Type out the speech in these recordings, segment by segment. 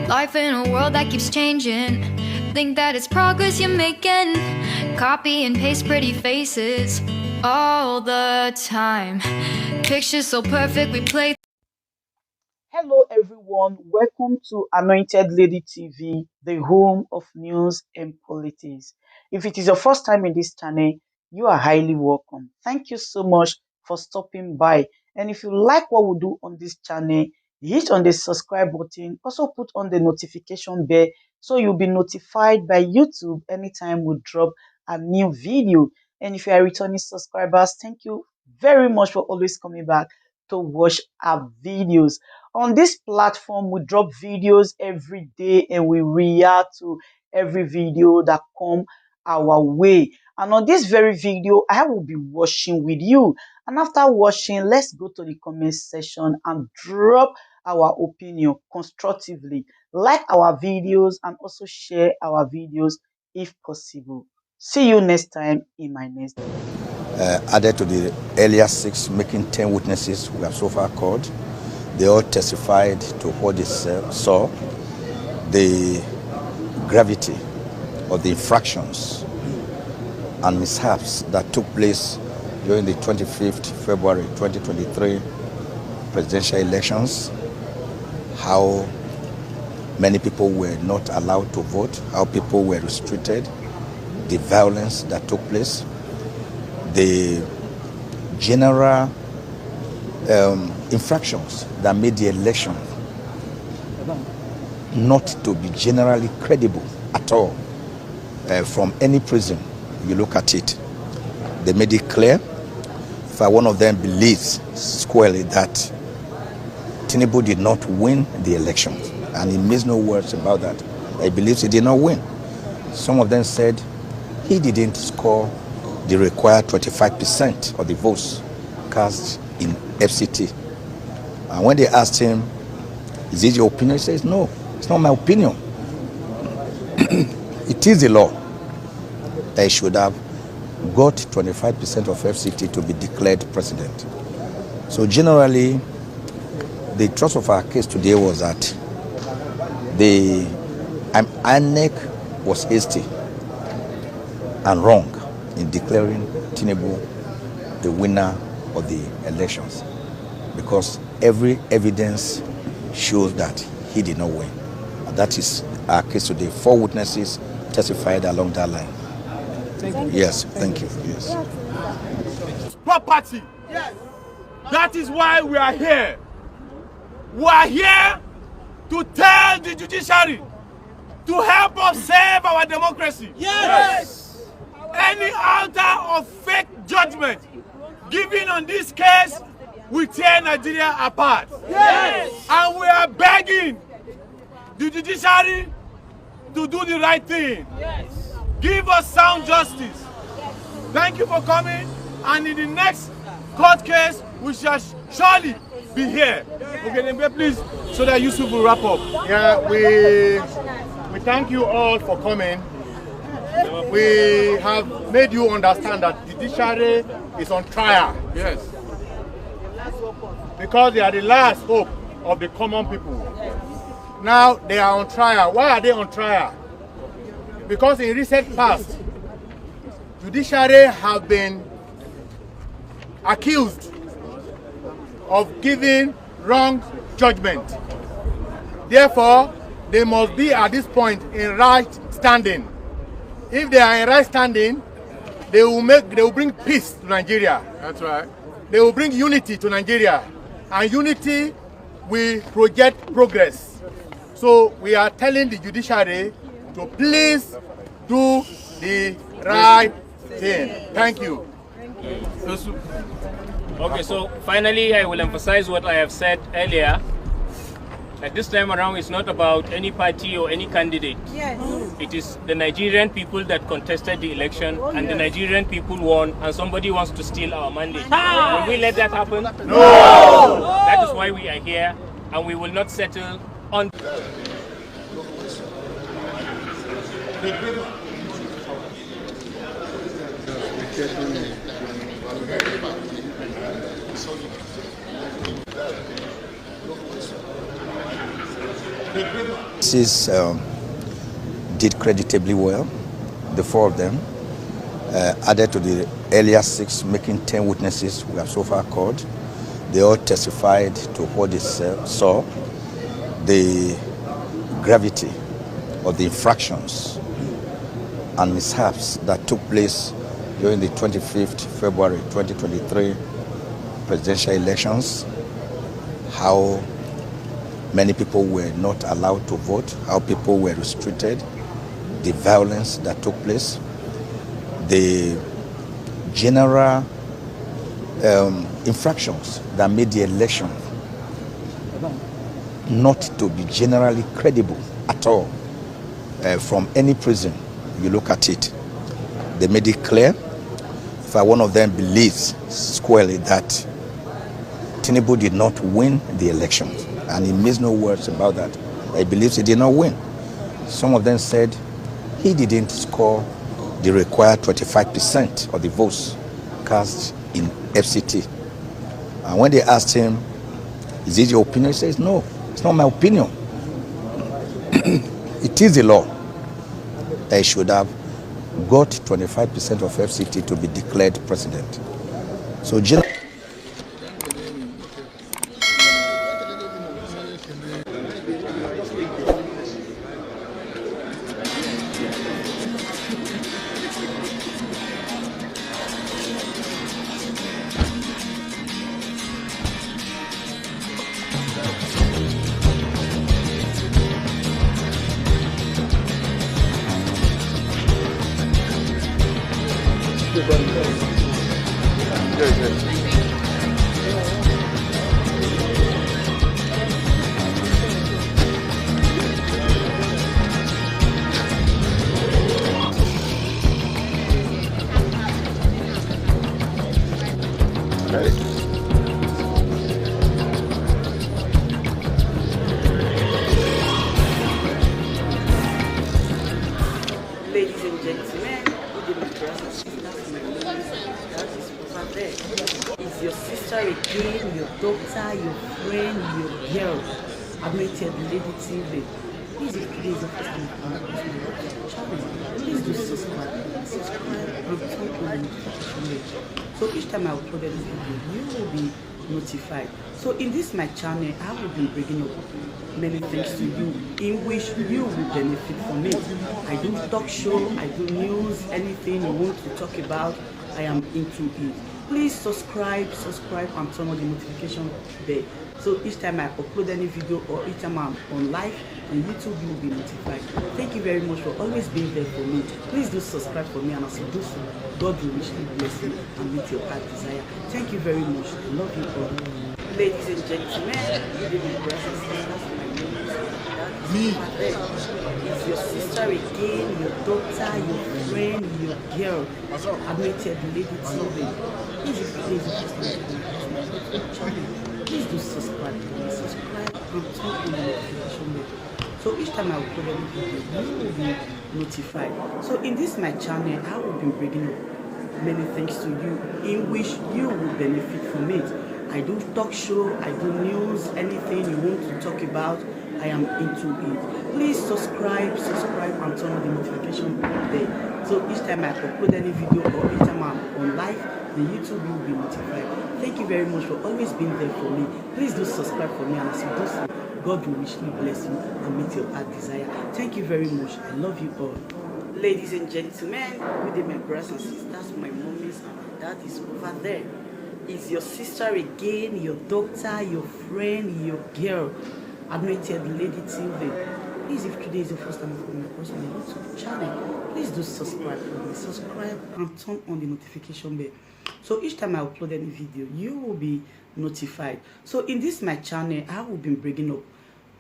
Life in a world that keeps changing. Think that it's progress you're making. Copy and paste pretty faces all the time. Pictures so perfect we play. Hello everyone, welcome to Anointed Lady TV, the home of news and politics. If it is your first time in this channel, you are highly welcome. Thank you so much for stopping by. And if you like what we do on this channel, hit on the subscribe button, also put on the notification bell so you'll be notified by YouTube anytime we drop a new video. And if you are returning subscribers, thank you very much for always coming back to watch our videos. On this platform, we drop videos every day and we react to every video that come our way. And on this very video, I will be watching with you. And after watching, let's go to the comment section and drop our opinion constructively. Like our videos and also share our videos if possible. See you next time in my next video. Added to the earlier 6, making 10 witnesses we have so far called. They all testified to what they saw, the gravity of the infractions and mishaps that took place during the 25th February 2023 presidential elections, how many people were not allowed to vote, how people were restricted, the violence that took place, the general infractions that made the election not to be generally credible at all from any prison. You look at it, they made it clear. If one of them believes squarely that Tinubu did not win the election, and he makes no words about that, he believes he did not win. Some of them said he didn't score the required 25% of the votes cast in FCT. And when they asked him, is it your opinion? He says, no, it's not my opinion. It is the law. They should have got 25% of FCT to be declared president. So generally, the thrust of our case today was that the INEC was hasty and wrong in declaring Tinubu the winner of the elections, because every evidence shows that he did not win. And that is our case today. 4 witnesses testified along that line. Yes, thank you. Yes. Property. Yes. That is why we are here. We are here to tell the judiciary to help us save our democracy. Yes. Any altar of fake judgment given on this case will tear Nigeria apart. Yes. And we are begging the judiciary to do the right thing. Yes. Give us sound justice. Thank you for coming. And in the next court case, we shall surely be here. Okay, then please, so that Yusuf will wrap up. Yeah, we thank you all for coming. We have made you understand that the judiciary is on trial. Yes. Because they are the last hope of the common people. Now they are on trial. Why are they on trial? Because in recent past, judiciary have been accused of giving wrong judgment. Therefore, they must be at this point in right standing. If they are in right standing, they will bring peace to Nigeria. That's right. They will bring unity to Nigeria, and unity will project progress. So we are telling the judiciary to please do the right thing. Thank you. Okay, so finally I will emphasize what I have said earlier. At this time around, it's not about any party or any candidate. Yes. It is the Nigerian people that contested the election, and the Nigerian people won, and somebody wants to steal our mandate. Will we let that happen? No! That is why we are here, and we will not settle on... This did creditably well, the 4 of them, added to the earlier 6, making 10 witnesses we have so far called. They all testified to what they saw, the gravity of the infractions and mishaps that took place during the 25th February 2023 presidential elections, how many people were not allowed to vote, how people were restricted, the violence that took place, the general infractions that made the election not to be generally credible at all from any prison you look at it. They made it clear. If one of them believes squarely that Tinubu did not win the election, and he makes no words about that, he believes he did not win. Some of them said he didn't score the required 25% of the votes cast in FCT. And when they asked him, is it your opinion? He says, no, it's not my opinion. It is the law that he should have got 25% of FCT to be declared president. So Ladies and gentlemen, good evening, brothers and sisters, my name is over there. Is your sister again, your daughter, your friend, your girl, admitted Lady TV. Please, if today is the first time you come across my channel, please do subscribe and turn on the notification bell. So each time I upload this video, you will be notified. So in this my channel, I will be bringing up many things to you in which you will benefit from it. I do talk show, I do news, anything you want to talk about, I am into it. Please subscribe and turn on the notification bell. So each time I upload any video or each time I'm on live on YouTube, you will be notified. Thank you very much for always being there for me. Please do subscribe for me, and as you do so, God will richly bless you and meet your heart desire. Thank you very much. I love you all. Ladies and gentlemen, good evening, brothers and sisters. My name is your sister again, your daughter, your friend, your girl, admitted Lady TV. Please, if you please do subscribe and turn on the notification bell. So each time I upload any video, you will be notified. So in this my channel, I will be bringing up many things to you in which you will benefit from it. I do talk show, I do news, anything you want to talk about, I am into it. Please subscribe and turn on the notification bell. So each time I upload any video or each time I'm on live, the YouTube will be notified. Thank you very much for always being there for me. Please do subscribe for me, and as you do so, God will richly bless you and meet your heart desire. Thank you very much. I love you all. Ladies and gentlemen, good evening, brothers and sisters, my mommies and my daddies over there. Is your sister again, your daughter, your friend, your girl, admitted Lady TV. Please, if today is the first time you're coming across my YouTube channel, please do subscribe for me. Subscribe and turn on the notification bell. So each time I upload any video, you will be notified. So in this my channel, I will be bringing up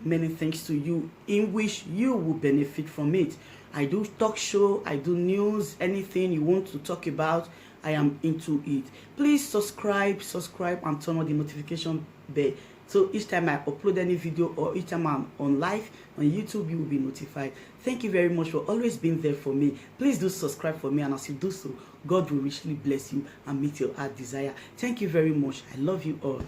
many things to you in which you will benefit from it. I do talk show, I do news, anything you want to talk about, I am into it. Please subscribe and turn on the notification bell. So each time I upload any video or each time I'm on live on YouTube, you will be notified. Thank you very much for always being there for me. Please do subscribe for me, and as you do so, God will richly bless you and meet your heart desire. Thank you very much. I love you all.